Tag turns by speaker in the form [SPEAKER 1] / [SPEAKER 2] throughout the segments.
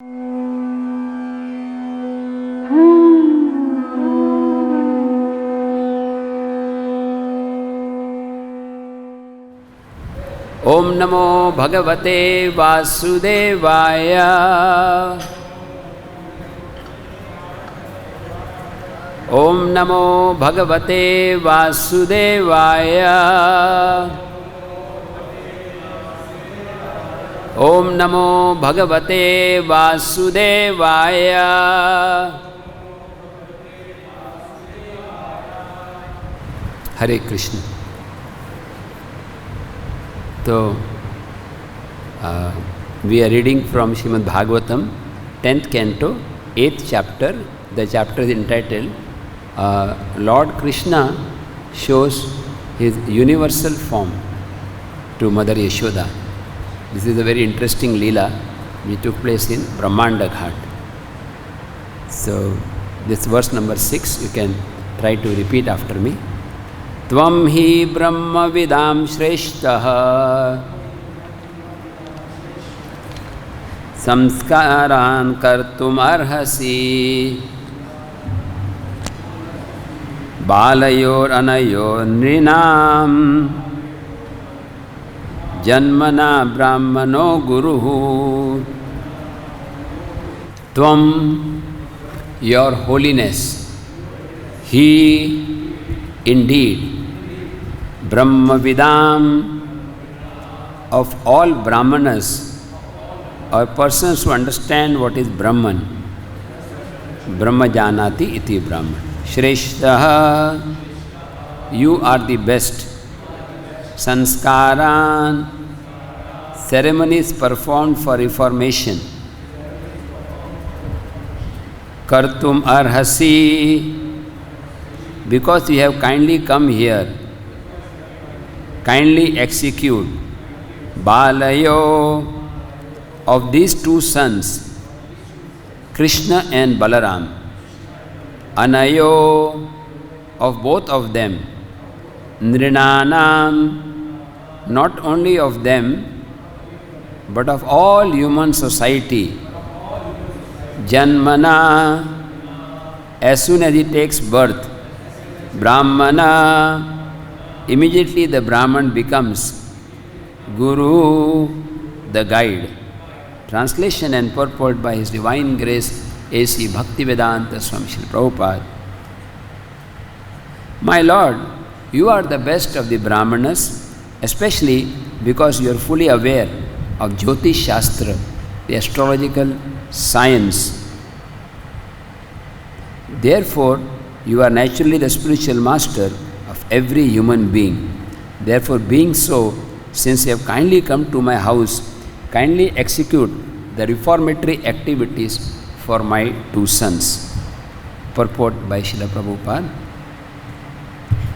[SPEAKER 1] ओम नमो भगवते वासुदेवाय। ओम नमो भगवते वासुदेवाय। ओम नमो भगवते वासुदेवाय। हरे Krishna. So, we are reading from Srimad Bhagavatam, 10th canto, 8th chapter. The chapter is entitled Lord Krishna shows his universal form to Mother Yashoda. This is a very interesting Leela which took place in Brahmanda Ghat. So, this verse number 6, you can try to repeat after me. त्वं हि ब्रह्मविदां श्रेष्ठः संस्कारान् कर्तुमर्हसि बालयोरनयो नृणां जन्मना ब्राह्मणो गुरुः। त्वं, your holiness, he indeed Brahmavidam, of all Brahmanas or persons who understand what is Brahman. Brahma janati iti Brahman. Shreshtaha, you are the best. Sanskaran, ceremonies performed for reformation. Kartum arhasi, because you have kindly come here. Kindly execute. Balayo, of these two sons, Krishna and Balaram. Anayo, of both of them. Nrinanam, not only of them, but of all human society. Janmana, as soon as he takes birth. Brahmana, immediately the Brahman becomes Guru, the guide. Translation and purport by His Divine Grace A.C. Bhaktivedanta Swami Srila Prabhupada. My Lord, you are the best of the Brahmanas, especially because you are fully aware of Jyotish Shastra, the astrological science. Therefore, you are naturally the spiritual master of every human being. Therefore, being so, since you have kindly come to my house, kindly execute the reformatory activities for my two sons. Purport by Srila Prabhupada.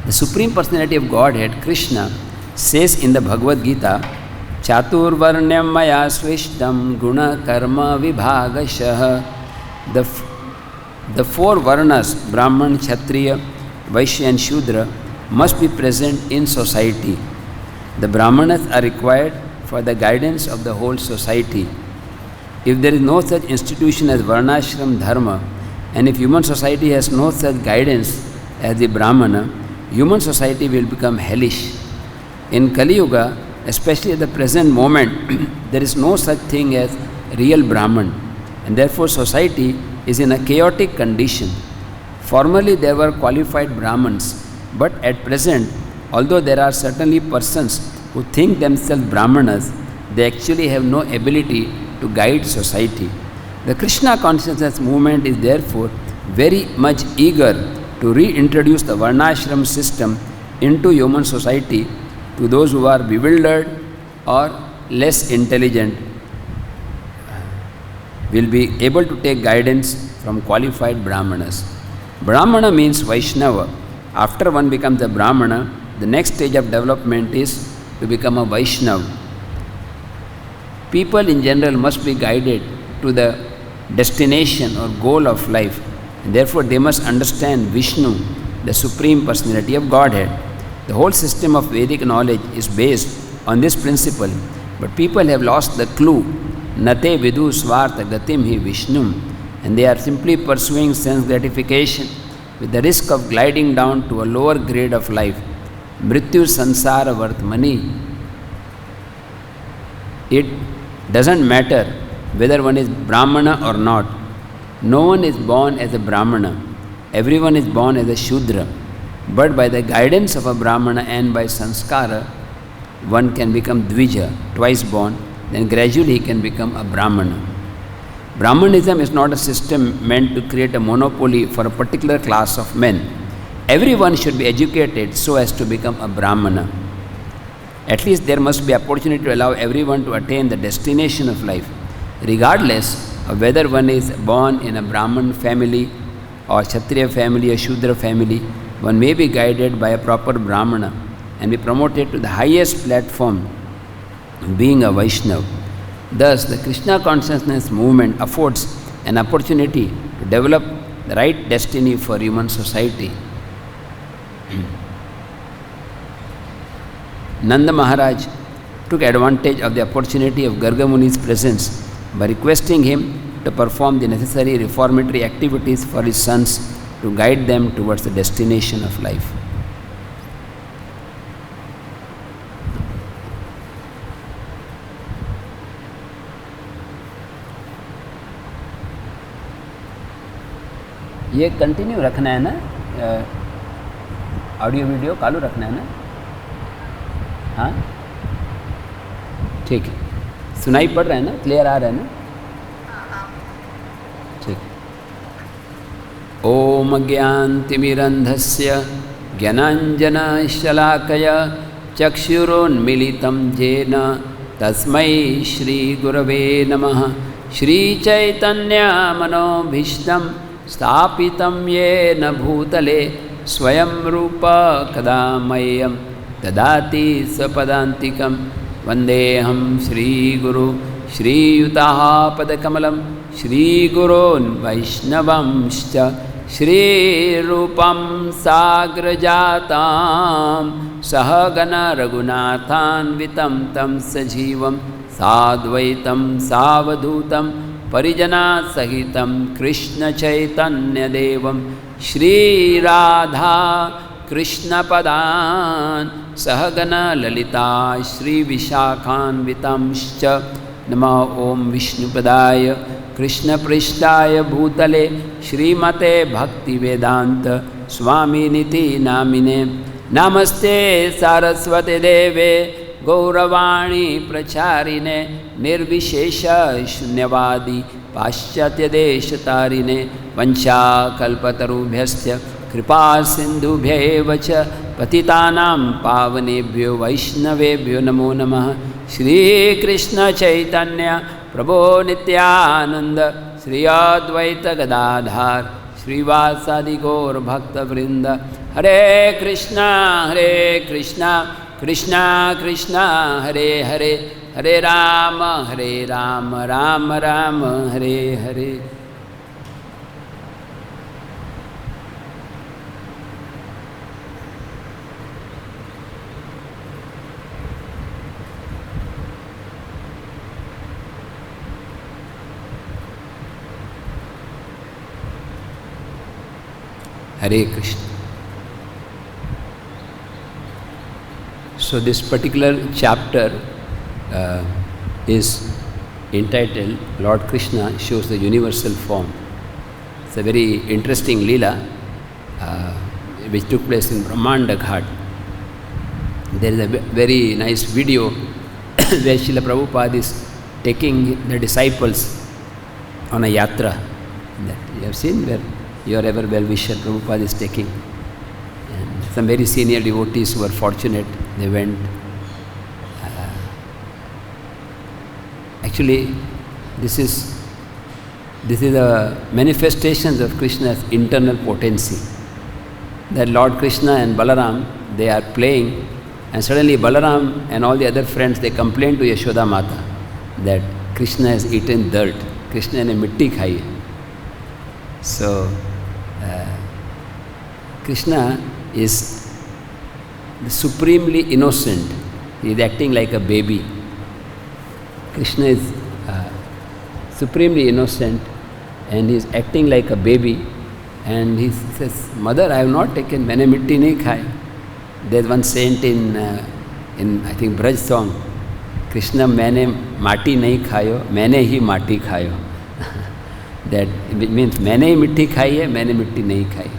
[SPEAKER 1] The Supreme Personality of Godhead, Krishna, says in the Bhagavad Gita, Chaturvarnyam maya svishtam guna karma vibhagashah. The four varnas, Brahman, Kshatriya, Vaishya and Shudra, must be present in society. The Brahmanas are required for the guidance of the whole society. If there is no such institution as Varnashram Dharma, and if human society has no such guidance as the Brahmana, human society will become hellish. In Kali Yuga, especially at the present moment, there is no such thing as real Brahman, and therefore society is in a chaotic condition. Formerly there were qualified Brahmins, but at present, although there are certainly persons who think themselves Brahmanas, they actually have no ability to guide society. The Krishna consciousness movement is therefore very much eager to reintroduce the Varnashram system into human society to those who are bewildered or less intelligent, will be able to take guidance from qualified Brahmanas. Brahmana means Vaishnava. After one becomes a Brahmana, the next stage of development is to become a Vaishnava. People in general must be guided to the destination or goal of life. And therefore, they must understand Vishnu, the Supreme Personality of Godhead. The whole system of Vedic knowledge is based on this principle, But people have lost the clue. Nate vidu svartha gatim hi Vishnum, and they are simply pursuing sense gratification with the risk of gliding down to a lower grade of life. Mrityu sansara vartmani. It doesn't matter whether one is Brahmana or not. No one is born as a Brahmana. Everyone is born as a Shudra. But by the guidance of a Brahmana and by sanskara, one can become Dvija, twice born, then gradually he can become a Brahmana. Brahmanism is not a system meant to create a monopoly for a particular class of men. Everyone should be educated so as to become a Brahmana. At least there must be opportunity to allow everyone to attain the destination of life, regardless of whether one is born in a Brahman family or Kshatriya family or Shudra family. One may be guided by a proper Brahmana and be promoted to the highest platform, being a Vaishnava. Thus, the Krishna consciousness movement affords an opportunity to develop the right destiny for human society. Nanda Maharaj took advantage of the opportunity of Garga Muni's presence by requesting him to perform the necessary reformatory activities for his sons to guide them towards the destination of life. ये continue रखना है ना, audio video चालू रखना है ना? हाँ ठीक है, सुनाई पड़ रहा है ना, क्लियर आ रहा है ना? ठीक। ओम ज्ञानतिमिरन्धस्य ज्ञानाञ्जनशलाकया चक्षुरोन्मीलितं येन तस्मै श्रीगुरवे नमः। श्रीचैतन्यमनोभीष्टं स्थापितं येन भूतले स्वयं रूप कदा मह्यं ददाति स्वपदान्तिकं। वन्देऽहं श्रीगुरु श्रीयुतापदकमलं श्रीगुरोन् वैष्णवंश्च श्रीरूपं साग्रजातां सहगण रघुनाथान्वितं तं सजीवं साद्वैतं सावधूतं परिजनसहितं कृष्णचैतन्यदेवं श्रीराधा कृष्णपदान् सहगण ललिता श्रीविशाखान्वितांश्च। नमो ओं विष्णुपदाय कृष्णपृष्ठाय भूतले श्रीमते भक्तिवेदांत स्वामिनिति नामिने। नमस्ते सारस्वते देवे गौरवाणी प्रचारिणे निर्विशेष शून्यवादी पाश्चात्यदेशतारिणे। वंशाकल्पतरुभ्यश्च कृपा सिन्धुभ्यैव च पतितानां पावनेभ्यो वैष्णवेभ्यो नमो नमः। श्रीकृष्ण चैतन्य प्रभो नित्यानंद श्री अद्वैत गदाधार श्रीवासादि गौर भक्तवृंद। हरे कृष्णा कृष्णा कृष्णा हरे हरे, हरे Ram Ram Ram Hare Hare. Hare Krishna. So this particular chapter is entitled Lord Krishna shows the universal form. It's a very interesting Leela which took place in Brahmanda Ghat. There is a very nice video where Srila Prabhupada is taking the disciples on a yatra. That you have seen, where your ever well-wisher Prabhupada is taking. And some very senior devotees who were fortunate, they went. Actually, this is the manifestations of Krishna's internal potency. That Lord Krishna and Balaram, they are playing, and suddenly Balaram and all the other friends, they complain to Yashoda Mata that Krishna has eaten dirt. Krishna ne mitti khai hai. So, Krishna is supremely innocent. He is acting like a baby. Krishna is supremely innocent and he is acting like a baby, and he says, "Mother, I have not taken, maine mitti nahi khai." There's one saint in I think Braj song, Krishna maine mati nahi khayo, maine hi mati khayo. That means maine hi mitti khai hai, maine mitti nahi khai.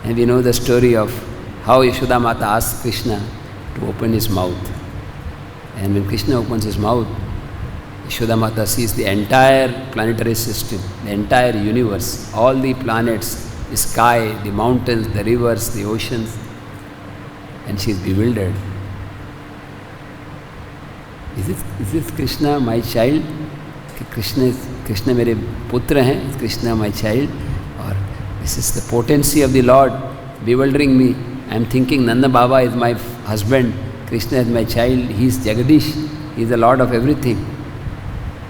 [SPEAKER 1] And we know the story of how Yashoda Mata asked Krishna to open his mouth. And when Krishna opens his mouth, Yashoda Mata sees the entire planetary system, the entire universe, all the planets, the sky, the mountains, the rivers, the oceans, and she is bewildered. Is this Krishna my child? Krishna mere putra hain, is Krishna my child? Or this is the potency of the Lord bewildering me. I am thinking Nanda Baba is my husband, Krishna is my child, he is Jagadish, he is the Lord of everything.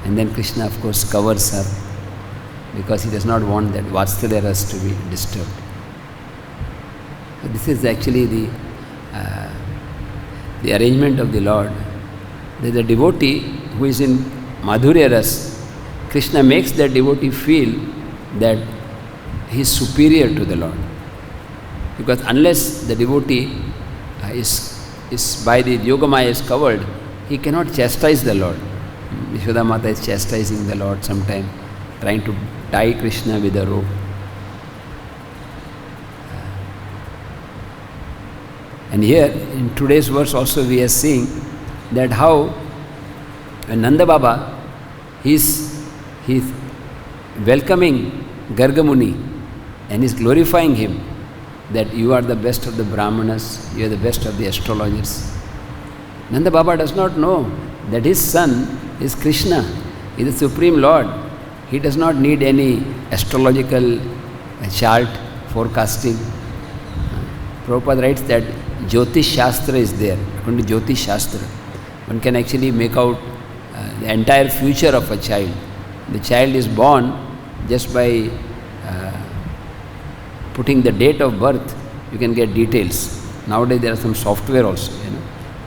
[SPEAKER 1] And then Krishna, of course, covers her because he does not want that Vatsalya ras to be disturbed. So this is actually the arrangement of the Lord. There is a devotee who is in Madhurya ras. Krishna makes that devotee feel that he is superior to the Lord. Because unless the devotee is by the Yogamaya is covered, he cannot chastise the Lord. Yashoda Mata is chastising the Lord sometime, trying to tie Krishna with a rope. And here, in today's verse also we are seeing that how when Nanda Baba, he's welcoming Garga Muni and is glorifying him, that you are the best of the Brahmanas, you are the best of the astrologers. Nanda Baba does not know that his son is Krishna, he is the Supreme Lord. He does not need any astrological chart, forecasting. Prabhupada writes that Jyotish Shastra is there. According to Jyotish Shastra, one can actually make out the entire future of a child. The child is born just by putting the date of birth, you can get details. Nowadays there are some software also,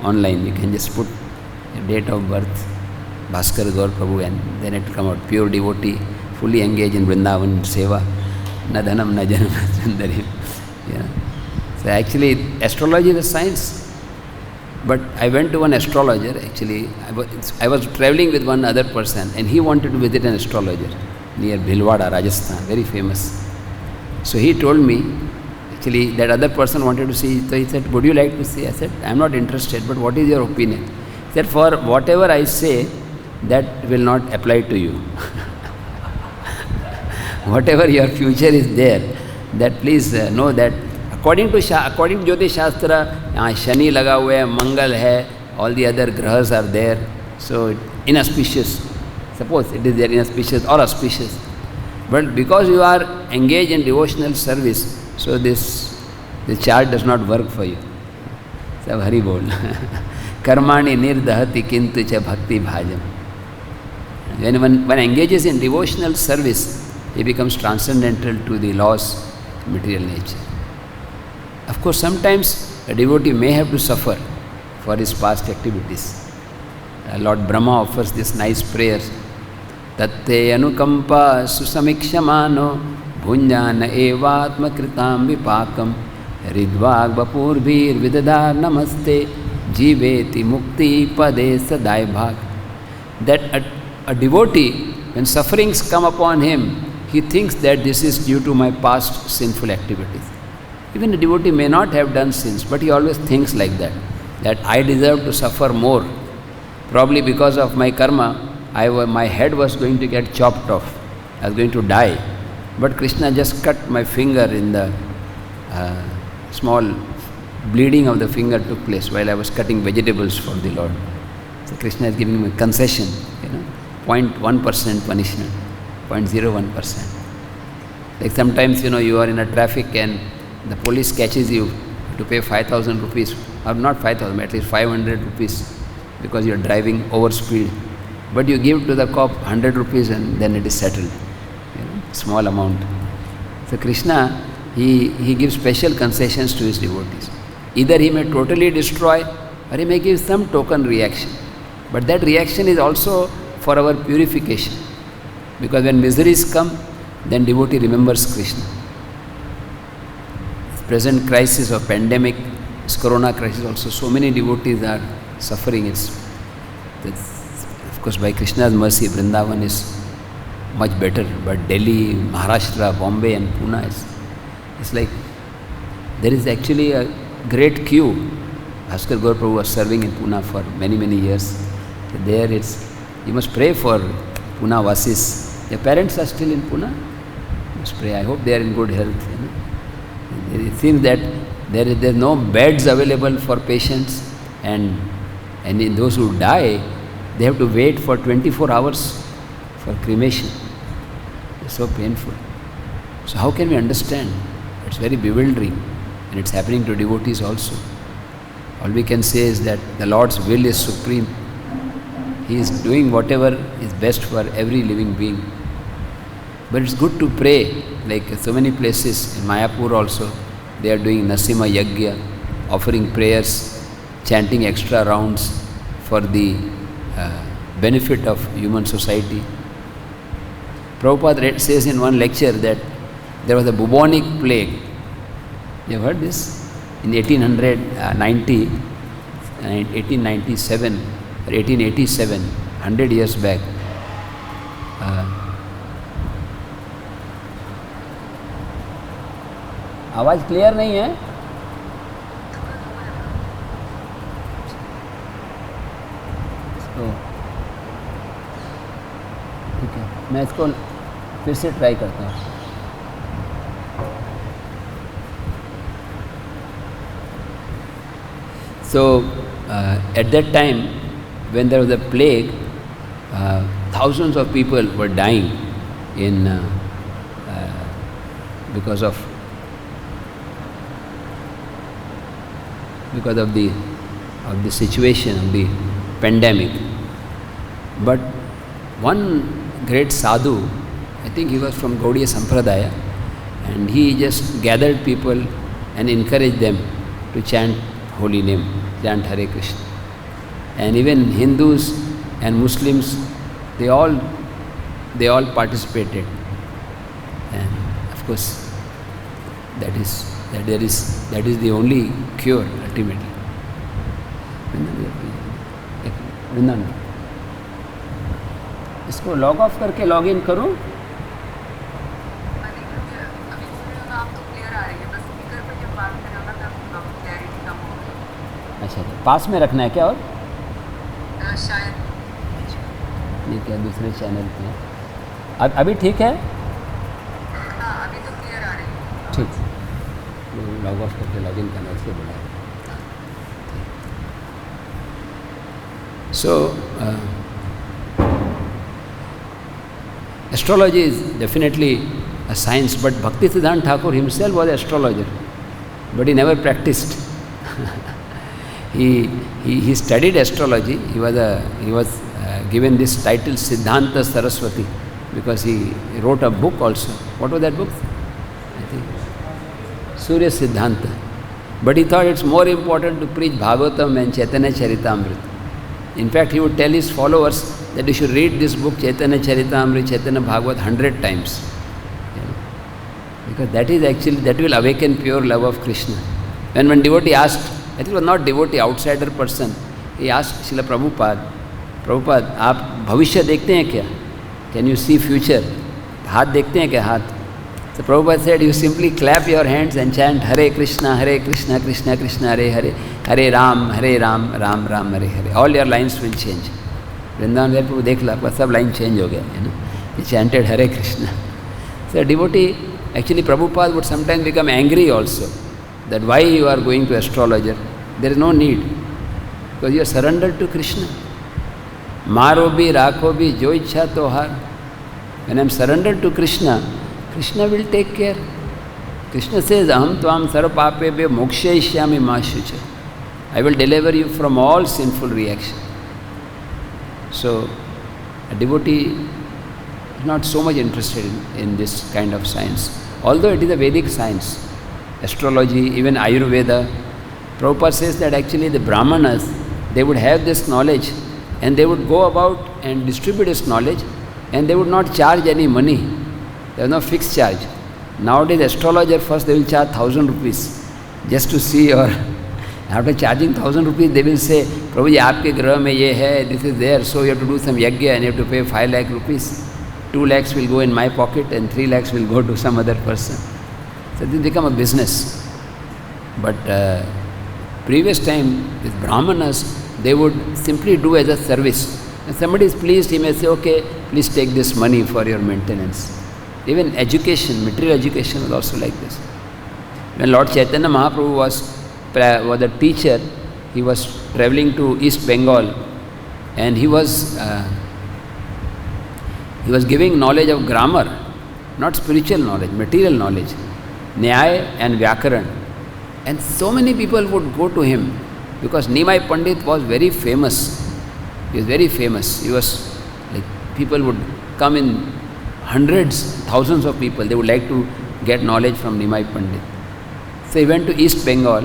[SPEAKER 1] online. You can just put a date of birth, Bhaskar Gaur Prabhu, and then it will come out, pure devotee, fully engaged in Vrindavan Seva, na dhanam na janam na sundarim. So actually astrology is a science. But I went to one astrologer, actually, I was travelling with one other person and he wanted to visit an astrologer near Bhilwara, Rajasthan, very famous. So he told me, actually that other person wanted to see, so he said, would you like to see? I said, I am not interested, but what is your opinion? He said, for whatever I say, that will not apply to you. Whatever your future is there, that please know that according to Jyotish Shastra, Shani laga hua hai, Mangal hai, all the other grahas are there, so inauspicious. Suppose it is there inauspicious or auspicious. But because you are engaged in devotional service, so the chart does not work for you. Sab Hari Bol. Karmani nirdahati kintu cha bhakti bhajam. When one engages in devotional service, he becomes transcendental to the laws of material nature. Of course, sometimes a devotee may have to suffer for his past activities. Lord Brahma offers this nice prayer. Tatte anukampa susamikshamano bhunjana evatma kritam vipakam ridvag vapurbhir vidadar namaste jiveti mukti pade sadai bhag. That a devotee, when sufferings come upon him, he thinks that this is due to my past sinful activities. Even a devotee may not have done sins, but he always thinks like that, that I deserve to suffer more. Probably because of my karma, my head was going to get chopped off. I was going to die. But Krishna just cut my finger in the small bleeding of the finger took place while I was cutting vegetables for the Lord. So Krishna is giving me concession, 0.1% punishment, 0.01%. Like sometimes, you are in a traffic and the police catches you to pay 5,000 rupees, or not 5,000, at least 500 rupees because you are driving over speed. But you give to the cop 100 rupees and then it is settled, small amount. So Krishna, he gives special concessions to his devotees. Either he may totally destroy or he may give some token reaction. But that reaction is also for our purification. Because when miseries come, then devotee remembers Krishna. Present crisis of pandemic, this corona crisis also, so many devotees are suffering. Of course, by Krishna's mercy, Vrindavan is much better, but Delhi, Maharashtra, Bombay and Pune, it's like there is actually a great queue. Bhaskar Gaur Prabhu was serving in Pune for many, many years. There you must pray for Pune Vasis. Your parents are still in Pune? You must pray. I hope they are in good health. It seems that there is no beds available for patients, and in those who die, they have to wait for 24 hours for cremation. It's so painful. So how can we understand? It's very bewildering, and it's happening to devotees also. All we can say is that the Lord's will is supreme. He is doing whatever is best for every living being. But it's good to pray, like so many places in Mayapur also, they are doing Nasima Yagya, offering prayers, chanting extra rounds for the benefit of human society. Prabhupada says in one lecture that there was a bubonic plague. You have heard this? In 1897 or 1887, 100 years back. आवाज़ clear नहीं है? ठीक है, मैं इसको फिर से try करता हूँ. So at that time, when there was a plague, thousands of people were dying because of the situation of the pandemic. But one great sadhu, I think he was from Gaudiya Sampradaya, and he just gathered people and encouraged them to chant holy name, chant Hare Krishna. And even Hindus and Muslims, they all participated. And of course, that is the only cure ultimately. Vrindavan, इसको log of करके log in करूं? अच्छा, पास में रखना है क्या? और
[SPEAKER 2] शायद
[SPEAKER 1] ये क्या दूसरे चैनल पे? अभी ठीक है?
[SPEAKER 2] हाँ, अभी तो क्लियर आ रही है.
[SPEAKER 1] ठीक, लॉग ऑफ करके लॉग इन करना, इसलिए बोला. So, astrology is definitely a science, but Bhaktisiddhanta Thakur himself was an astrologer, but he never practiced. He studied astrology. He was given this title Siddhanta Saraswati because he wrote a book also. What was that book? I think Surya Siddhanta. But he thought it's more important to preach Bhagavatam and Chaitanya Charitamrita. In fact, he would tell his followers that you should read this book Chaitanya Charitamrita, Chaitanya Bhagavat 100 times. Because that will awaken pure love of Krishna. When one devotee asked, I think it was not devotee, outsider person, he asked Srila Prabhupada, आप भविष्य देखते हैं क्या? Can you see future? हाथ देखते हैं क्या हाथ? So Prabhupada said, you simply clap your hands and chant Hare Krishna, Krishna Krishna, Hare Hare, Hare Ram, Ram Ram, Hare Hare. All your lines will change. Vrindavan में Prabhu देख ला, सब line change हो गया. He chanted Hare Krishna. So a devotee, actually Prabhupada would sometimes become angry also, that why you are going to astrologer? There is no need, because you are surrendered to Krishna. Maro bhi, rakho bhi, jo ichha tohar. When I am surrendered to Krishna, Krishna will take care. Krishna says, Aham tvam sarvapapebhyo mokshayishyami ma shucha. I will deliver you from all sinful reaction. So, a devotee is not so much interested in this kind of science. Although it is a Vedic science, astrology, even Ayurveda. Prabhupada says that actually the Brahmanas, they would have this knowledge and they would go about and distribute his knowledge, and they would not charge any money. There was no fixed charge. Nowadays, astrologer first they will charge 1,000 rupees just to see your. After charging 1,000 rupees, they will say, Prabhuji, aapke grah mein ye hai, this is there, so you have to do some yajna and you have to pay 5 lakh rupees. 2 lakhs will go in my pocket and 3 lakhs will go to some other person. So this become a business. But previous time, with Brahmanas, they would simply do as a service. If somebody is pleased, he may say, okay, please take this money for your maintenance. Even education, material education was also like this. When Lord Chaitanya Mahaprabhu was a teacher, he was traveling to East Bengal, and he was giving knowledge of grammar, not spiritual knowledge, material knowledge, Nyaya and Vyakaran. And so many people would go to him because Nimai Pandit was very famous. He was very famous. He was like, people would come in hundreds, thousands of people. They would like to get knowledge from Nimai Pandit. So he went to East Bengal,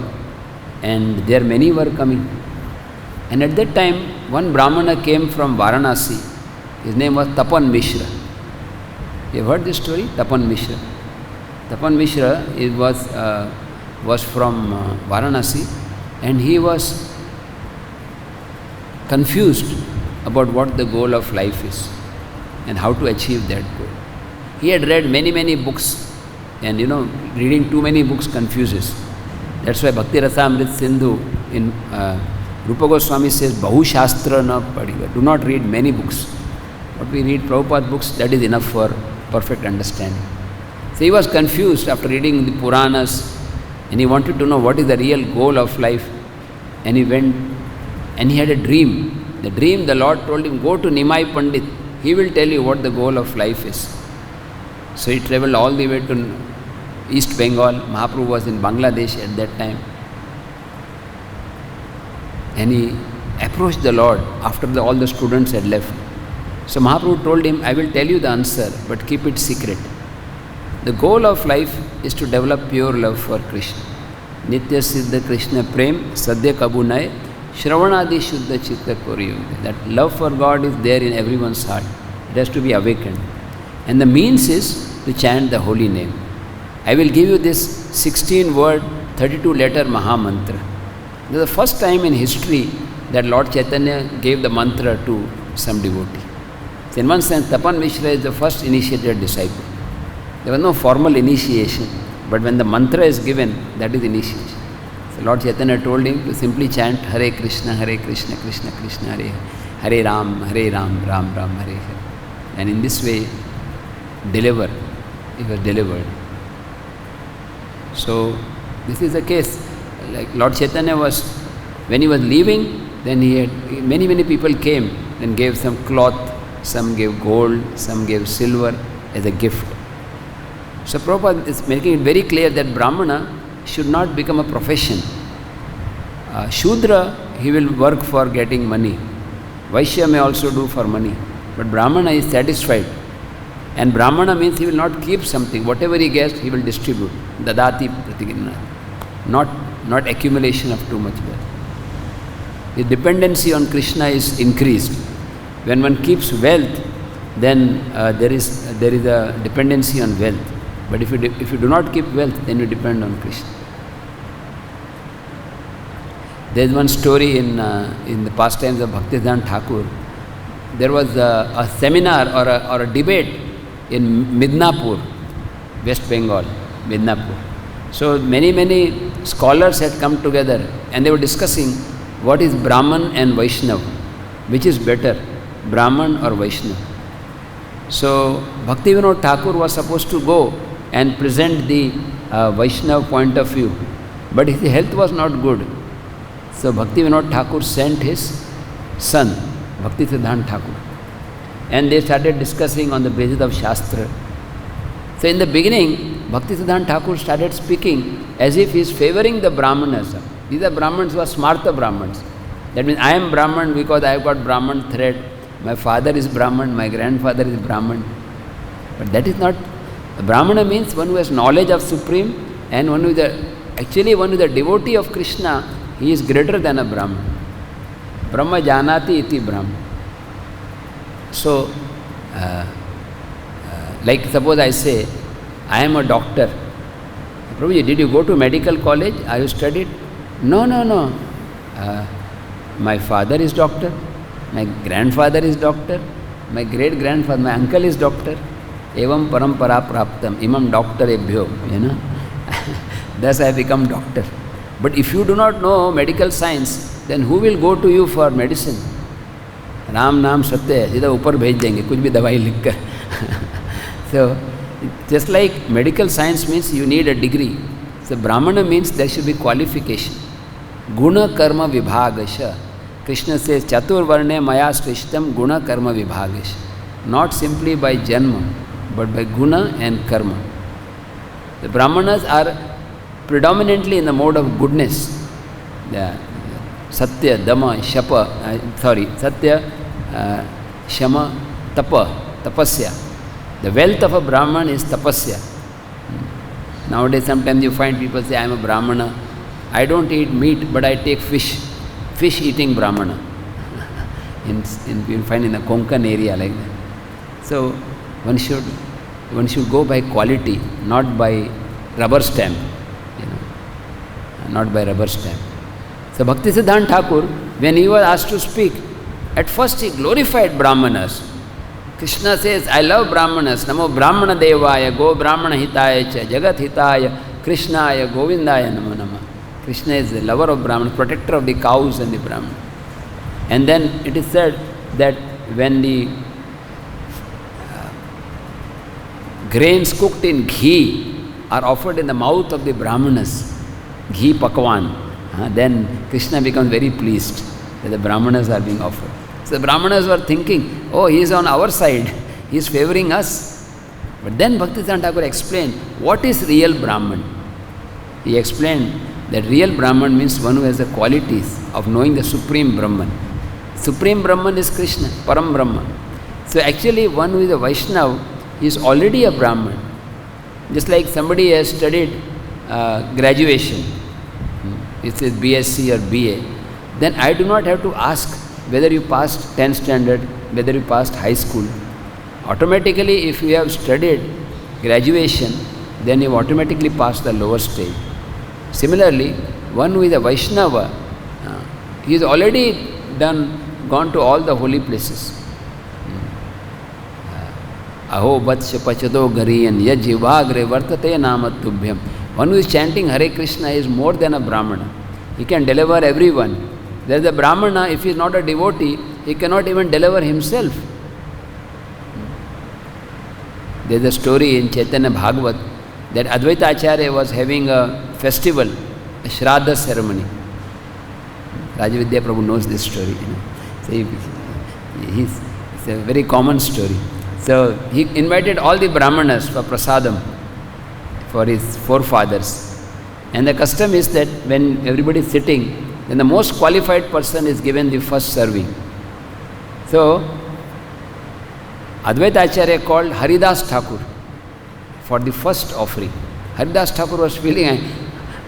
[SPEAKER 1] and there many were coming. And at that time, one Brahmana came from Varanasi. His name was Tapan Mishra. You have heard this story? Tapan Mishra. Tapan Mishra was from Varanasi, and he was confused about what the goal of life is and how to achieve that goal. He had read many books, and reading too many books confuses. That's why Bhakti Rasamrit Sindhu in Rupa Goswami says, Bahu Shastra na padiva. Do not read many books. What we read, Prabhupada books, that is enough for perfect understanding. So he was confused after reading the Puranas, and he wanted to know what is the real goal of life. And he went, and he had a dream. The dream, the Lord told him, go to Nimai Pandit. He will tell you what the goal of life is. So he traveled all the way to East Bengal. Mahaprabhu was in Bangladesh at that time. And he approached the Lord after all the students had left. So Mahaprabhu told him, I will tell you the answer, but keep it secret. The goal of life is to develop pure love for Krishna. Nitya Siddha Krishna Prem Sadhya Kabunay Shravanadi Shuddha Chitta Koriyogde. That love for God is there in everyone's heart. It has to be awakened. And the means is to chant the holy name. I will give you this 16-word, 32-letter Maha Mantra. This is the first time in history that Lord Chaitanya gave the mantra to some devotee. So in one sense, Tapan Mishra is the first initiated disciple. There was no formal initiation, but when the mantra is given, that is initiation. So Lord Chaitanya told him to simply chant Hare Krishna, Krishna Krishna, Hare Hare Ram, Ram Ram, Hare Hare. And in this way, deliver. He was delivered. So this is the case. Like Lord Chaitanya was, when he was leaving, then he had many people came and gave some cloth, some gave gold, some gave silver as a gift. So Prabhupada is making it very clear that Brahmana should not become a profession. Shudra, he will work for getting money. Vaishya may also do for money. But Brahmana is satisfied. And Brahmana means he will not keep something. Whatever he gets, he will distribute. Dadati pratigina. Not accumulation of too much wealth. The dependency on Krishna is increased. When one keeps wealth, then there is a dependency on wealth. But if you do not keep wealth, then you depend on Krishna. There is one story in the pastimes of Bhaktisiddhanta Thakur. There was a seminar or a debate in Midnapur, West Bengal, Midnapur. So many scholars had come together and they were discussing what is Brahman and Vaishnav, which is better, Brahman or Vaishnav. So Bhaktivinoda Thakur was supposed to go and present the Vaishnav point of view, but his health was not good. So Bhaktivinoda Thakur sent his son, Bhaktisiddhanta Thakur, and they started discussing on the basis of Shastra. So in the beginning, Bhaktisiddhanta Thakur started speaking as if he is favoring the Brahmanas. These are Brahmans who are Smartha Brahmans. That means I am Brahman because I have got Brahman thread. My father is Brahman, my grandfather is Brahman. But that is not. Brahmana means one who has knowledge of Supreme, and one who is a devotee of Krishna. He is greater than a Brahman. Brahma janati iti Brahman. So, like suppose I say, I am a doctor. Prabhuji, did you go to medical college? Are you studied? No, no, no. My father is doctor. My grandfather is doctor. My great grandfather, my uncle is doctor. Evam parampara praptam, imam doctor ebhyo, Thus I have become doctor. But if you do not know medical science, then who will go to you for medicine? Ram नाम सत्य है, सीधा ऊपर भेज देंगे कुछ भी दवाई लिख कर. So, just like medical science means you need a degree. So, Brahmana means there should be qualification. Guna karma vibhagasha. Krishna says, Chatur varne maya srishtam guna karma vibhagasha. Not simply by janma, but by guna and karma. The Brahmanas are predominantly in the mode of goodness. Satya, Dhamma, Satya, Shama, Tapasya. The wealth of a Brahman is tapasya. Nowadays sometimes you find people say, I am a Brahmana. I don't eat meat, but I take fish. Fish eating Brahmana. You'll find in the Konkan area like that. So one should go by quality, not by rubber stamp. Not by rubber stamp. So Bhaktisiddhanta Thakur, when he was asked to speak, at first he glorified Brahmanas. Krishna says, I love Brahmanas. Namo Brahmana Devaya, Go Brahmana Hitaya Cha, Jagat Hitaya, Krishnaya, Govindaya Namo Nama. Krishna is the lover of Brahmanas, protector of the cows and the Brahmanas. And then it is said that when the grains cooked in ghee are offered in the mouth of the Brahmanas, ghee pakwan, then Krishna becomes very pleased that the Brahmanas are being offered. So the Brahmanas were thinking, oh, he is on our side, he is favoring us. But then Bhaktisiddhanta Thakur explained, what is real Brahman? He explained that real Brahman means one who has the qualities of knowing the Supreme Brahman. Supreme Brahman is Krishna, Param Brahman. So actually one who is a Vaishnava is already a Brahman. Just like somebody has studied graduation, it says BSc or BA, then I do not have to ask whether you passed 10th standard, whether you passed high school. Automatically, if you have studied graduation, then you automatically pass the lower stage. Similarly, one who is a Vaishnava, he has already gone to all the holy places. Aho vatsya pachado gariyan yajivagre vartate namatubhyam. One who is chanting Hare Krishna is more than a Brahmana. He can deliver everyone. There is a Brahmana, if he is not a devotee, he cannot even deliver himself. There is a story in Chaitanya Bhagavat that Advaita Acharya was having a festival, a Shraddha ceremony. Rajavidya Prabhu knows this story. So it's a very common story. So he invited all the Brahmanas for prasadam for his forefathers. And the custom is that when everybody is sitting, then the most qualified person is given the first serving. So Advaita Acharya called Haridas Thakur for the first offering. Haridas Thakur was feeling,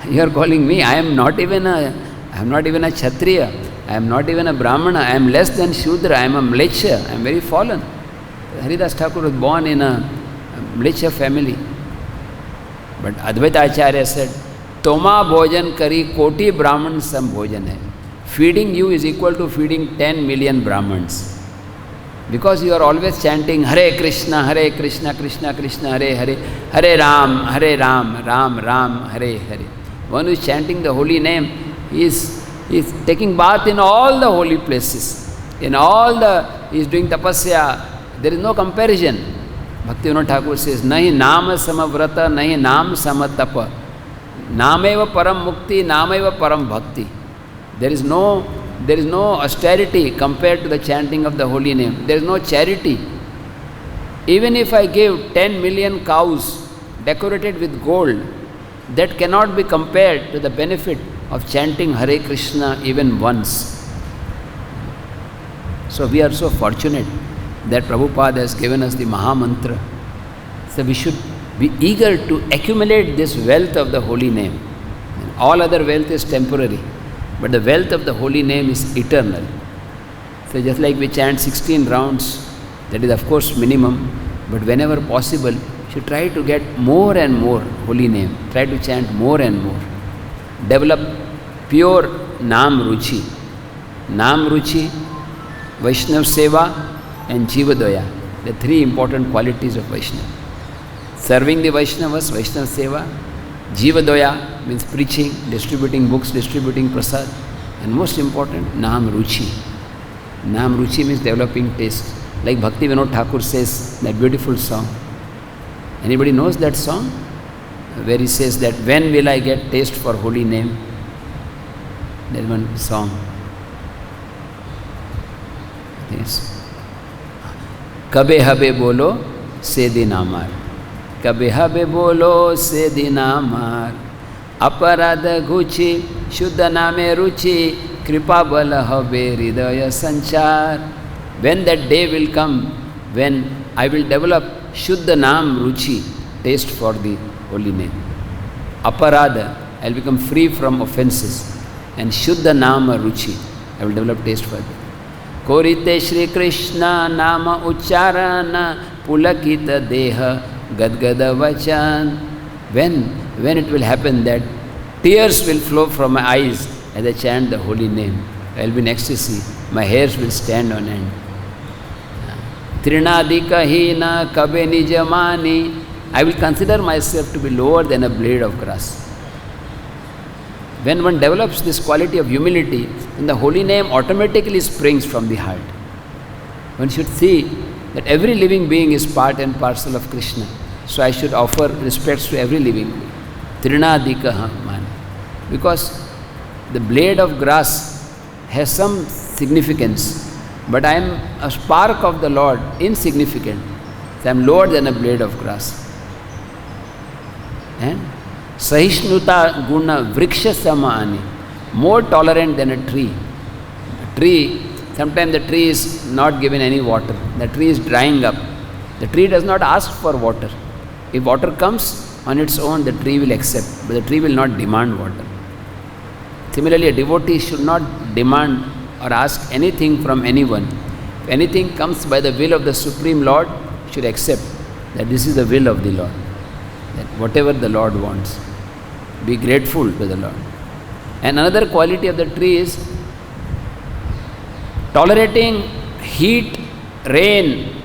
[SPEAKER 1] you are calling me, I am not even a Kshatriya, I am not even a Brahmana, I am less than Shudra, I am a Mlecha, I am very fallen. Haridas Thakur was born in a Mlecha family. But Advaita Acharya said, Toma bhojan kari koti Brahman sam bhojan hai. Feeding you is equal to feeding 10 million Brahmans. Because you are always chanting Hare Krishna, Krishna Krishna, Hare Hare, Hare Ram, Ram Ram, Hare Hare. One who is chanting the holy name is taking bath in all the holy places. He is doing tapasya. There is no comparison. Bhaktivinoda Thakur says, Nahi nama samavrata, nahi nam samatapa. Nameva param mukti, nameva param bhakti. There is no austerity compared to the chanting of the holy name. There is no charity. Even if I give 10 million cows decorated with gold, that cannot be compared to the benefit of chanting Hare Krishna even once. So we are so fortunate that Prabhupada has given us the Maha Mantra. So we should be eager to accumulate this wealth of the holy name. And all other wealth is temporary, but the wealth of the holy name is eternal. So just like we chant 16 rounds That is of course minimum, but whenever possible, you should try to get more and more holy name. Try to chant more and more. Develop pure Nam Ruchi. Nam Ruchi, Vaishnav Seva and Jivadoya. The three important qualities of Vaishnava. Serving the Vaishnavas, Vaishnava Seva. Jivadoya means preaching, distributing books, distributing prasad. And most important, Nam Ruchi. Nam Ruchi means developing taste. Like Bhakti Vinod Thakur says, that beautiful song. Anybody knows that song? Where he says that, when will I get taste for holy name? There is one song. Yes. Kabe habe bolo, se din amar. Kabe habe bolo, se din amar. Aparadha guchi, shuddha name ruchi, kripa bala habe hridaya sanchar. When that day will come, when I will develop shuddha nam ruchi, taste for the holy name. Aparadha, I will become free from offenses. And shuddha nama ruchi, I will develop taste for it. Korite Shri Krishna nama ucharana pulakita deha gadgada vachan. When it will happen that tears will flow from my eyes as I chant the holy name, I will be in ecstasy, my hairs will stand on end. Trinadika hina kabe nijamani, I will consider myself to be lower than a blade of grass. When one develops this quality of humility, then the holy name automatically springs from the heart. One should see that every living being is part and parcel of Krishna. So I should offer respects to every living being. Trinadika mani. Because the blade of grass has some significance, but I am a spark of the Lord, insignificant. So I am lower than a blade of grass. And Sahishnuta guna vriksha samani, more tolerant than a tree. A tree, sometimes the tree is not given any water. The tree is drying up. The tree does not ask for water. If water comes on its own, the tree will accept, but the tree will not demand water. Similarly, a devotee should not demand or ask anything from anyone. If anything comes by the will of the Supreme Lord, should accept that this is the will of the Lord. That whatever the Lord wants, be grateful to the Lord. And another quality of the tree is tolerating heat, rain,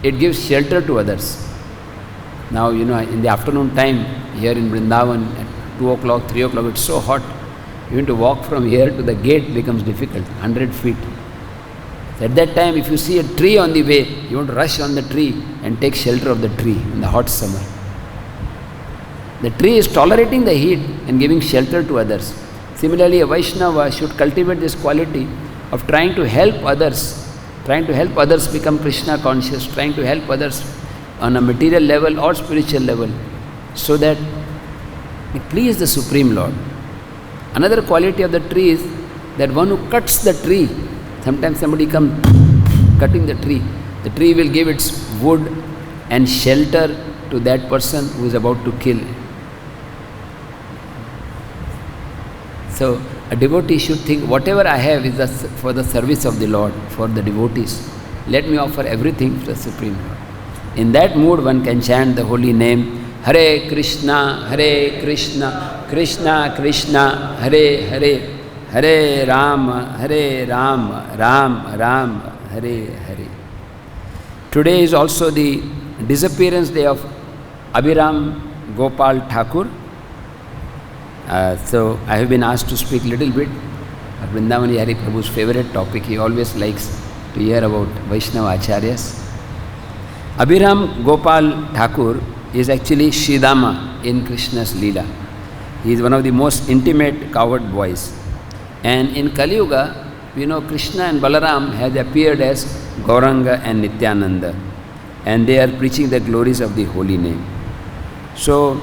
[SPEAKER 1] it gives shelter to others. Now, in the afternoon time, here in Vrindavan, at 2 o'clock, 3 o'clock, it's so hot. Even to walk from here to the gate becomes difficult, 100 feet. At that time, if you see a tree on the way, you want to rush on the tree and take shelter of the tree in the hot summer. The tree is tolerating the heat and giving shelter to others. Similarly, a Vaishnava should cultivate this quality of trying to help others become Krishna conscious, trying to help others on a material level or spiritual level, so that it please the Supreme Lord. Another quality of the tree is that one who cuts the tree, sometimes somebody comes cutting the tree will give its wood and shelter to that person who is about to kill. So a devotee should think, whatever I have is for the service of the Lord, for the devotees. Let me offer everything to the Supreme Lord. In that mood, one can chant the holy name, Hare Krishna, Krishna Krishna, Hare Hare, Hare Rama, Ram Ram, Hare Hare. Today is also the disappearance day of Abhiram Gopal Thakur. So I have been asked to speak a little bit of Vrindavani Hari Prabhu's favorite topic. He always likes to hear about Vaishnava Acharyas. Abhiram Gopal Thakur is actually Shridama in Krishna's Leela. He is one of the most intimate cowherd boys. And in Kali Yuga, we know Krishna and Balaram have appeared as Gauranga and Nityananda. And they are preaching the glories of the holy name. So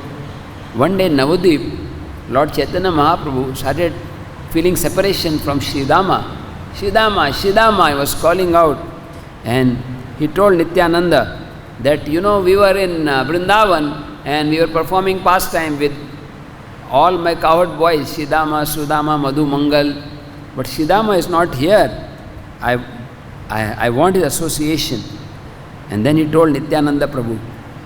[SPEAKER 1] one day Navadip, Lord Chaitanya Mahaprabhu started feeling separation from Shridama. Shridama, he was calling out. And he told Nityananda that, we were in Vrindavan and we were performing pastime with all my cowherd boys, Shridama, Sudama, Madhu, Mangal. But Shridama is not here. I want his association. And then he told Nityananda Prabhu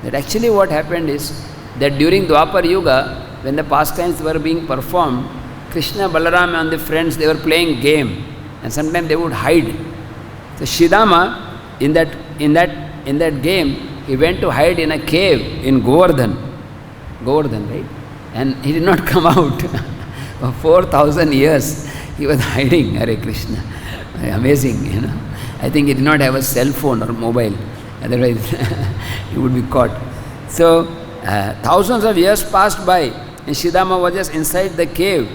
[SPEAKER 1] that actually what happened is that during Dwapar Yuga, when the pastimes were being performed, Krishna, Balaram and the friends, they were playing game, and sometimes they would hide. So Shidama, in that game, he went to hide in a cave in Govardhan, right? And he did not come out. For 4,000 years he was hiding. Hare Krishna. Amazing, you know. I think he did not have a cell phone or mobile, otherwise he would be caught. So thousands of years passed by, and Shidama was just inside the cave.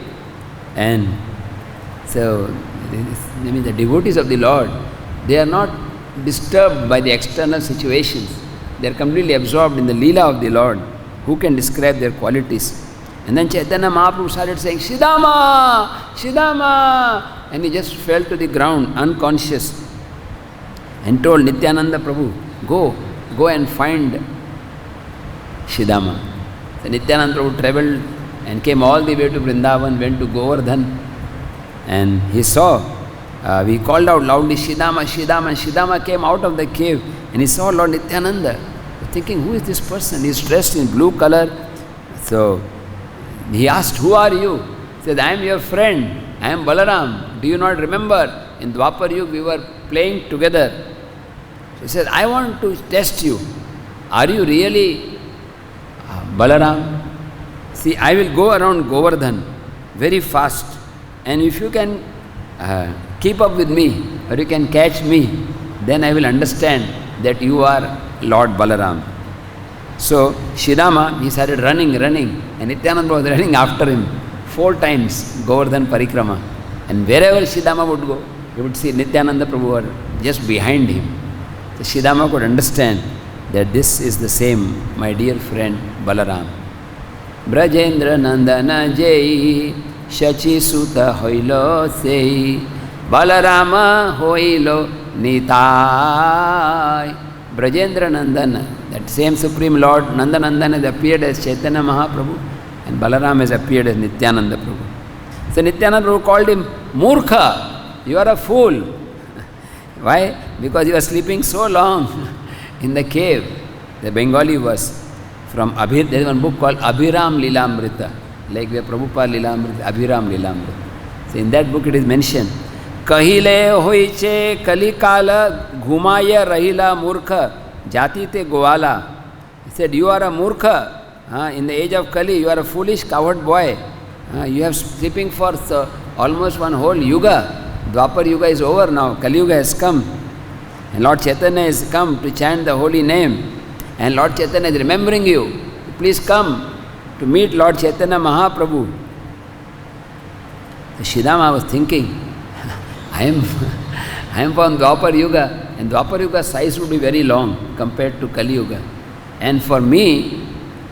[SPEAKER 1] And so the devotees of the Lord, they are not disturbed by the external situations. They are completely absorbed in the Leela of the Lord. Who can describe their qualities? And then Chaitanya Mahaprabhu started saying, Shidama! Shidama! And he just fell to the ground, unconscious, and told Nityananda Prabhu, go and find Shidama. So Nityananda Prabhu travelled and came all the way to Vrindavan, went to Govardhan, and he saw, we called out loudly, Shidama, Shidama, and Shidama came out of the cave, and he saw Lord Nityananda, thinking, who is this person? He is dressed in blue color. So he asked, who are you? He said, I am your friend, I am Balaram. Do you not remember? In Dwapar Yuga we were playing together. So he said, I want to test you. Are you really Balaram? See, I will go around Govardhan very fast, and if you can keep up with me, or you can catch me, then I will understand that you are Lord Balaram. So Shidama, he started running, and Nityananda was running after him 4 times, Govardhan Parikrama. And wherever Shidama would go, you would see Nityananda Prabhu were just behind him. So Shidama could understand that this is the same, my dear friend Balaram. Brajendra Nandana Jai, Shachi Suta Hoilo Sei, Balarama Hoilo Nitai. Brajendra Nandana, that same Supreme Lord Nandanandan has appeared as Chaitanya Mahaprabhu, and Balaram has appeared as Nityananda Prabhu. So Nityananda Prabhu called him Murkha, you are a fool. Why? Because you are sleeping so long in the cave. The Bengali verse from there is one book called Abhiram Lilamrita, like where Prabhupada Lilamrita, Abhiram Lilamrita. So in that book it is mentioned, Kahile hoiche kalikala ghumaya rahila murkha jati te goala. He said, you are a murkha. In the age of Kali, you are a foolish coward boy. You have sleeping for almost one whole yuga. Dwapar Yuga is over now. Kali Yuga has come. And Lord Chaitanya has come to chant the holy name. And Lord Chaitanya is remembering you. Please come to meet Lord Chaitanya Mahaprabhu. So Shidama was thinking, I am from Dwapar Yuga, and Dwapar Yuga size would be very long compared to Kali Yuga. And for me,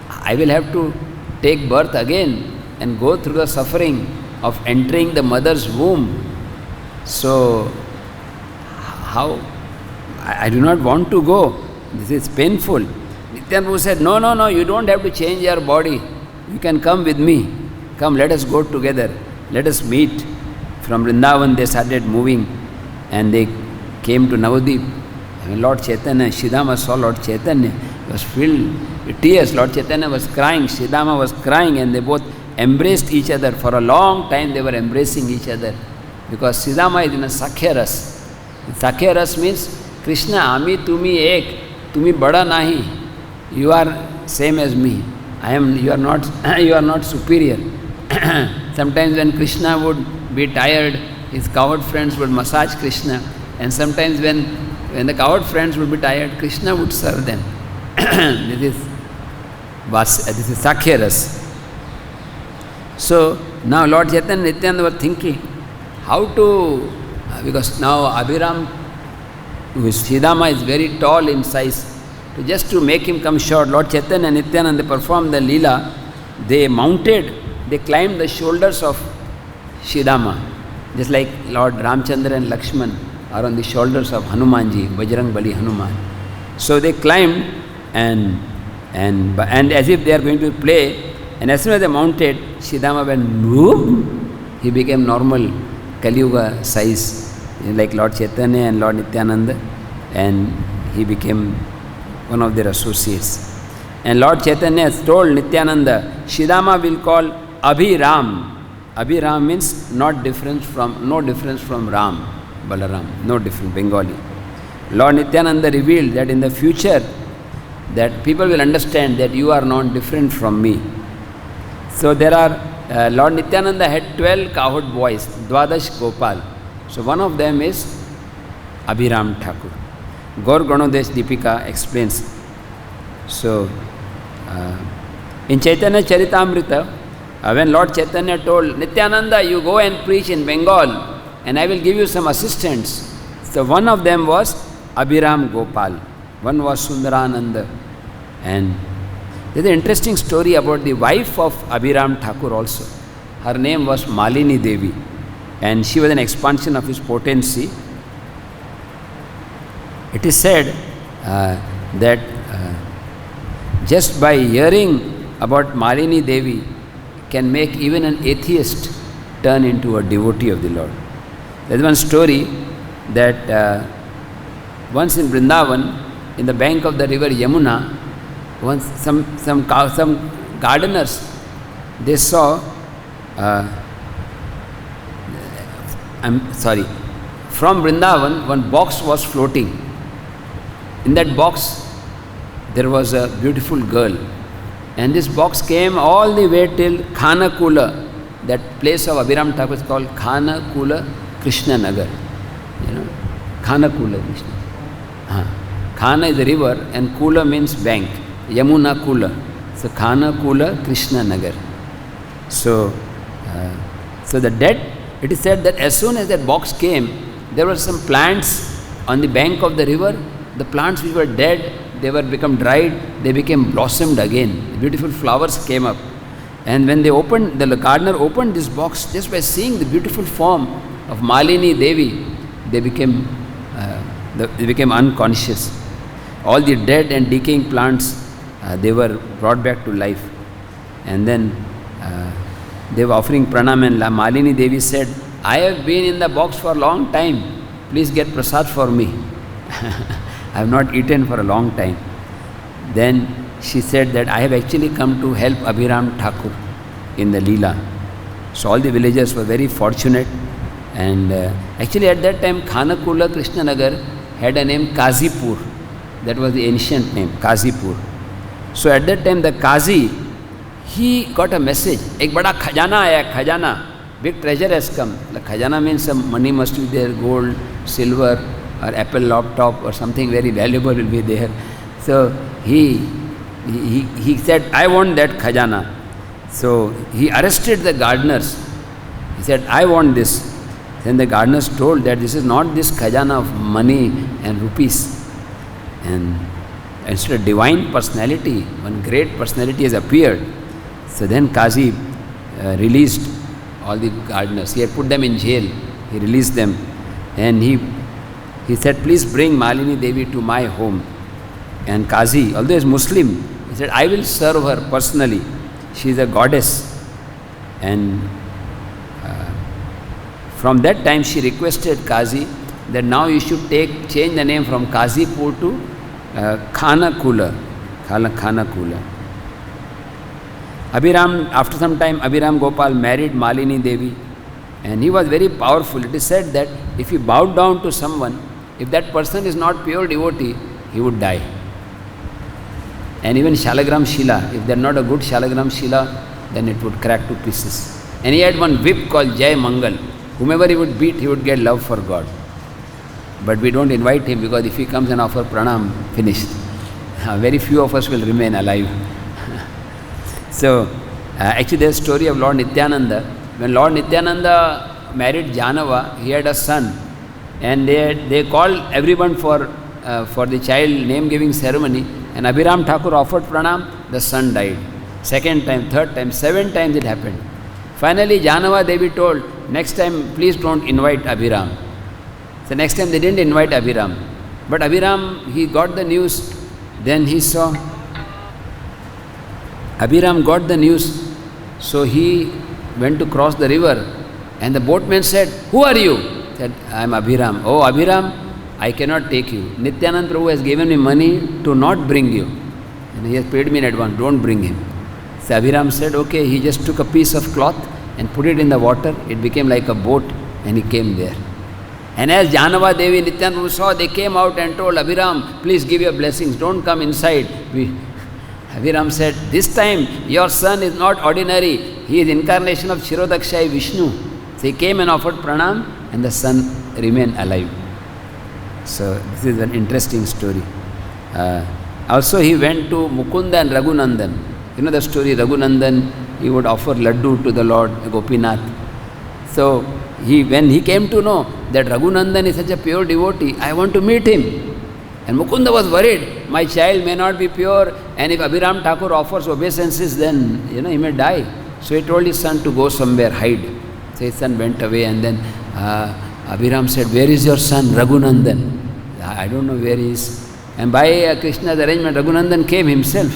[SPEAKER 1] I will have to take birth again and go through the suffering of entering the mother's womb. So, how? I do not want to go. This is painful. Nityananda said, no, you don't have to change your body. You can come with me. Come, let us go together. Let us meet. From Vrindavan they started moving, and they came to Navadip. When Lord Chaitanya, Shidama saw Lord Chaitanya, he was filled with tears. Lord Chaitanya was crying, Shidama was crying, and they both embraced each other. For a long time they were embracing each other, because Shidama is in a Sakhya Ras. Sakhya Ras means, Krishna, Ami tumi ek, tumi bada nahi. You are same as me. You are not superior. Sometimes when Krishna would be tired, his coward friends would massage Krishna, and sometimes when the coward friends would be tired, Krishna would serve them. This is Sakhya Ras. So now Lord Chaitanya and Nityananda were thinking how to, because now Abhiram, who is Shidama, is very tall in size, just to make him come short, Lord Chaitanya and Nityananda, they performed the Leela. They climbed the shoulders of Shidama, just like Lord Ramchandra and Lakshman are on the shoulders of Hanumanji, Bajrang Bali Hanuman. So they climbed and as if they are going to play, and as soon as they mounted, Shidama went whoop, he became normal Kali Yuga size, like Lord Chaitanya and Lord Nityananda, and he became one of their associates. And Lord Chaitanya told Nityananda, Shridama will call Abhiram. Abhiram means no difference from Ram, Balaram, no different, Bengali. Lord Nityananda revealed that in the future, that people will understand that you are not different from me. So there are, Lord Nityananda had 12 cowherd boys, Dwadash Gopal. So one of them is Abhiram Thakur. Gaur Ganodesh Deepika explains. So in Chaitanya Charitamrita, when Lord Chaitanya told Nityananda, you go and preach in Bengal and I will give you some assistants. So one of them was Abhiram Gopal, one was Sundarananda. And there's an interesting story about the wife of Abhiram Thakur also. Her name was Malini Devi, and she was an expansion of his potency. It is said that just by hearing about Malini Devi can make even an atheist turn into a devotee of the Lord. There is one story that once in Vrindavan, in the bank of the river Yamuna, once some gardeners, they saw, from Vrindavan, one box was floating. In that box, there was a beautiful girl. And this box came all the way till Khanakula. That place of Abhiram Thakur is called Khanakula Krishna Nagar. You know, Khanakula Krishna. Khana is a river and Kula means bank. Yamuna Kula. So Khanakula Krishna Nagar. So the dead, it is said that as soon as that box came, there were some plants on the bank of the river. The plants which were dead, they were become dried, they became blossomed again. Beautiful flowers came up. And when they opened, the gardener opened this box, just by seeing the beautiful form of Malini Devi, they became unconscious. All the dead and decaying plants, they were brought back to life. And then they were offering pranam, and Malini Devi said, I have been in the box for a long time. Please get prasad for me. I have not eaten for a long time. Then she said that I have actually come to help Abhiram Thakur in the Leela. So all the villagers were very fortunate. And actually at that time, Khanakula Krishna Nagar had a name Kazipur. That was the ancient name, Kazipur. So at that time, the Kazi, he got a message. Ek bada khajana aaya, khajana. Big treasure has come. Like khajana means some money must be there, gold, silver, or Apple laptop or something very valuable will be there. So he said, I want that khajana. So he arrested the gardeners. He said, I want this. Then the gardeners told that this is not this khajana of money and rupees. And instead of divine personality, one great personality has appeared. So then Kazi released all the gardeners. He had put them in jail. He released them. And he said, please bring Malini Devi to my home. And Kazi, although he is Muslim, he said, I will serve her personally. She is a goddess. And from that time she requested Kazi that now you should change the name from Kazipur to Khanakula. Khanakula. Abhiram, after some time, Abhiram Gopal married Malini Devi. And he was very powerful. It is said that if he bowed down to someone, if that person is not pure devotee, he would die. And even Shalagram Shila, if they are not a good Shalagram Shila, then it would crack to pieces. And he had one whip called Jai Mangal. Whomever he would beat, he would get love for God. But we don't invite him because if he comes and offers pranam, finished. Very few of us will remain alive. So, actually there's a story of Lord Nityananda. When Lord Nityananda married Janava, he had a son. And they called everyone for the child name-giving ceremony. And Abhiram Thakur offered pranam, the son died. Second time, third time, 7 times it happened. Finally, Janava Devi told, next time please don't invite Abhiram. So next time they didn't invite Abhiram. But Abhiram, he got the news. Then he saw, Abhiram got the news. So he went to cross the river. And the boatman said, who are you? He said, I am Abhiram. Oh, Abhiram, I cannot take you. Nityanand Prabhu has given me money to not bring you. And he has paid me in advance, don't bring him. So Abhiram said, okay, he just took a piece of cloth and put it in the water. It became like a boat and he came there. And as Janava Devi, Nityanand Prabhu saw, they came out and told Abhiram, please give your blessings, don't come inside. Abhiram said, this time your son is not ordinary, he is incarnation of Kshirodakshai Vishnu. So he came and offered pranam and the son remained alive. So this is an interesting story. Also he went to Mukunda and Raghunandan. You know the story, Raghunandan, he would offer laddu to the Lord Gopinath. So when he came to know that Raghunandan is such a pure devotee, I want to meet him. And Mukunda was worried, my child may not be pure, and if Abhiram Thakur offers obeisances, then he may die. So he told his son to go somewhere, hide. So his son went away, and then Abhiram said, where is your son, Raghunandan? I don't know where he is. And by Krishna's arrangement, Raghunandan came himself.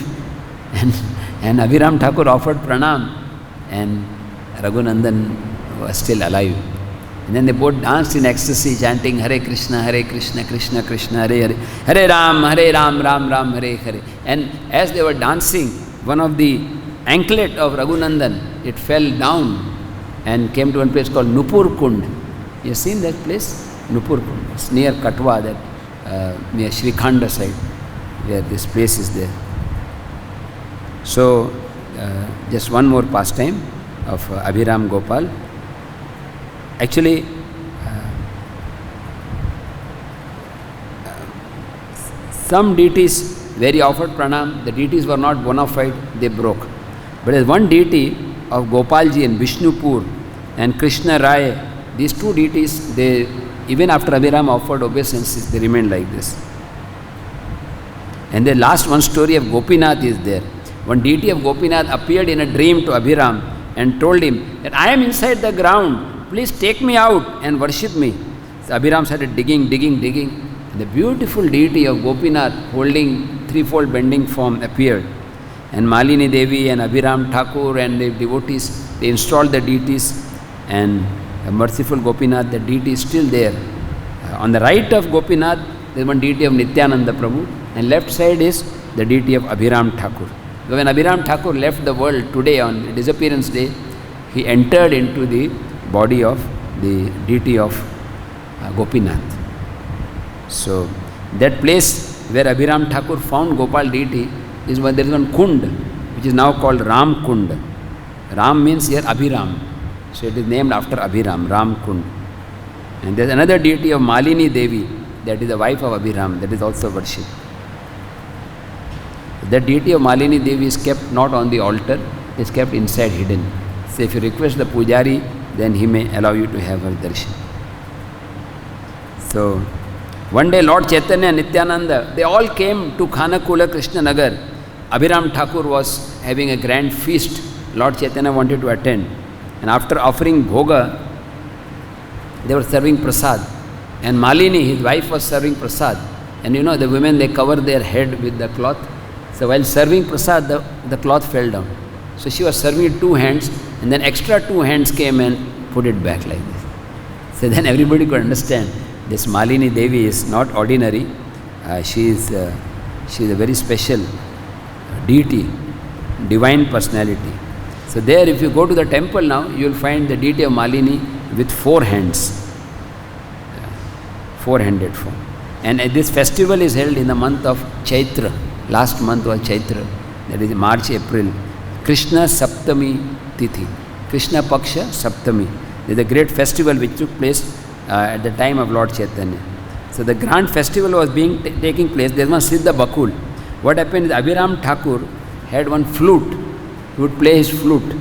[SPEAKER 1] And Abhiram Thakur offered pranam, and Raghunandan was still alive. And then they both danced in ecstasy, chanting Hare Krishna, Krishna Krishna, Hare Hare, Hare Ram, Ram Ram, Hare Hare. And as they were dancing, one of the anklet of Raghunandan, it fell down and came to one place called Nupur Kund. You have seen that place? Nupur Kund. It's near Katwa, that near Shrikhanda side, where this place is there. So, just one more pastime of Abhiram Gopal. Actually, some deities, where he offered pranam, the deities were not bona fide, they broke. But there's one deity of Gopalji in Vishnupur and Krishna Rai, these two deities, they, even after Abhiram offered obeisances, they remained like this. And the last one story of Gopinath is there. One deity of Gopinath appeared in a dream to Abhiram and told him that I am inside the ground, please take me out and worship me. So Abhiram started digging. And the beautiful deity of Gopinath holding threefold bending form appeared. And Malini Devi and Abhiram Thakur and the devotees, they installed the deities, and the merciful Gopinath, the deity is still there. On the right of Gopinath, there is one deity of Nityananda Prabhu, and left side is the deity of Abhiram Thakur. So when Abhiram Thakur left the world today on disappearance day, he entered into the body of the deity of Gopinath. So that place where Abhiram Thakur found Gopal deity is where there is one Kund, which is now called Ram Kund. Ram means here Abhiram. So it is named after Abhiram, Ram Kund. And there is another deity of Malini Devi, that is the wife of Abhiram, that is also worshipped. The deity of Malini Devi is kept not on the altar, it is kept inside hidden. So if you request the Pujari, then he may allow you to have her darshan. So one day Lord Chaitanya and Nityananda, they all came to Khanakula Krishna Nagar. Abhiram Thakur was having a grand feast. Lord Chaitanya wanted to attend. And after offering bhoga, they were serving prasad. And Malini, his wife, was serving prasad. And the women, they cover their head with the cloth. So while serving prasad, the cloth fell down. So she was serving with two hands, and then extra two hands came and put it back like this. So then everybody could understand this Malini Devi is not ordinary. She is a very special deity, divine personality. So there, if you go to the temple now, you will find the deity of Malini with four hands, four-handed form. And this festival is held in the month of Chaitra. Last month was Chaitra, that is March, April. Krishna Saptami Tithi, Krishna Paksha Saptami. There is a great festival which took place at the time of Lord Chaitanya. So the grand festival was taking place. There was one Siddha Bakul. What happened is Abhiram Thakur had one flute. He would play his flute.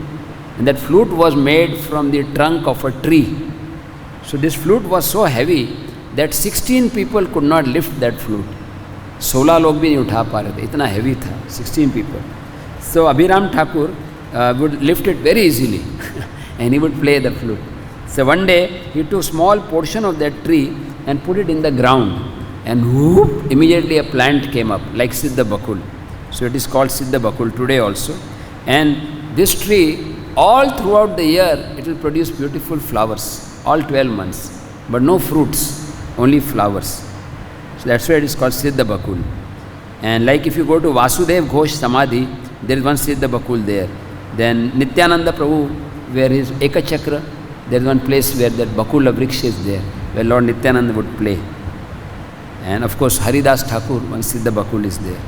[SPEAKER 1] And that flute was made from the trunk of a tree. So this flute was so heavy that 16 people could not lift that flute. 16 लोग भी नहीं उठा पा रहे थे, इतना heavy था, 16 people. So Abhiram Thakur would lift it very easily and he would play the flute. So one day he took a small portion of that tree and put it in the ground, and whoop, immediately a plant came up like Siddha Bakul. So it is called Siddha Bakul today also. And this tree, all throughout the year, it will produce beautiful flowers, all 12 months, but no fruits, only flowers. So that's why it is called Siddha Bakul. And like if you go to Vasudev Ghosh Samadhi, there is one Siddha Bakul there. Then Nityananda Prabhu, where his Ekachakra, there is one place where that Bakula Vriksha is there, where Lord Nityananda would play. And of course Haridas Thakur, one Siddha Bakul is there.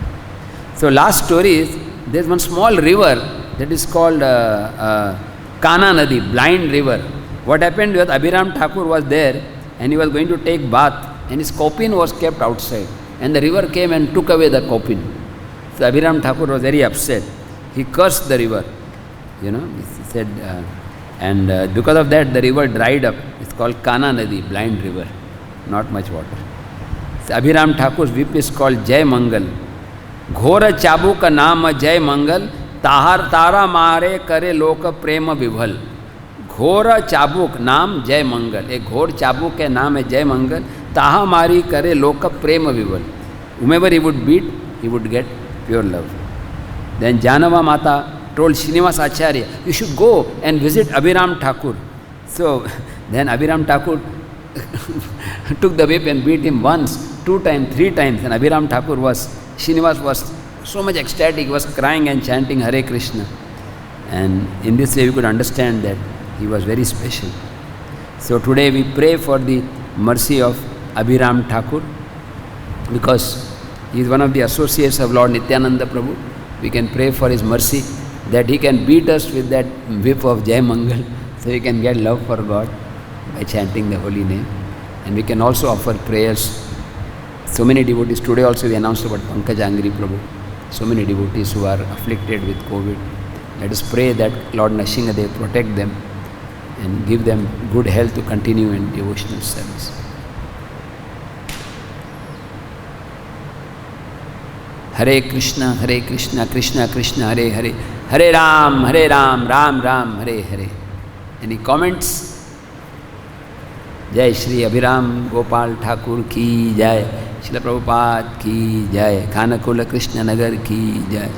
[SPEAKER 1] So last story is, there is one small river that is called Kana Nadi, blind river. What happened was Abhiram Thakur was there and he was going to take bath and his kopin was kept outside. And the river came and took away the kopin. So Abhiram Thakur was very upset. He cursed the river. He said, and because of that the river dried up. It's called Kana Nadi, blind river, not much water. So Abhiram Thakur's whip is called Jai Mangal. Ghora Chabuk naam Jai Mangal, Tahar Tara Mare Kare Loka Prema Vibhal. Ghora Chabuk naam Jai Mangal. A Ghor Chabuk के नाम है Jai Mangal. Taha Mari Kare Loka Prema Vibhal. Whomever he would beat, he would get pure love. Then Janava Mata told Srinivas Acharya, you should go and visit Abhiram Thakur. So then Abhiram Thakur took the whip and beat him once, 2 times, 3 times. And Abhiram Thakur Srinivas was so much ecstatic, he was crying and chanting Hare Krishna. And in this way we could understand that he was very special. So today we pray for the mercy of Abhiram Thakur, because he is one of the associates of Lord Nityananda Prabhu. We can pray for his mercy, that he can beat us with that whip of Jai Mangal, so we can get love for God by chanting the holy name. And we can also offer prayers. So many devotees, today also we announced about Pankaj Angri Prabhu. So many devotees who are afflicted with COVID. Let us pray that Lord Nrsingadev protect them and give them good health to continue in devotional service. Hare Krishna, Krishna Krishna, Hare Hare, Hare Ram, Ram Ram, Hare Hare. Any comments? Jai Shri Abhiram Gopal Thakur ki Jai, Srila Prabhupada ki Jai, Khanakula Krishna Nagar ki Jai.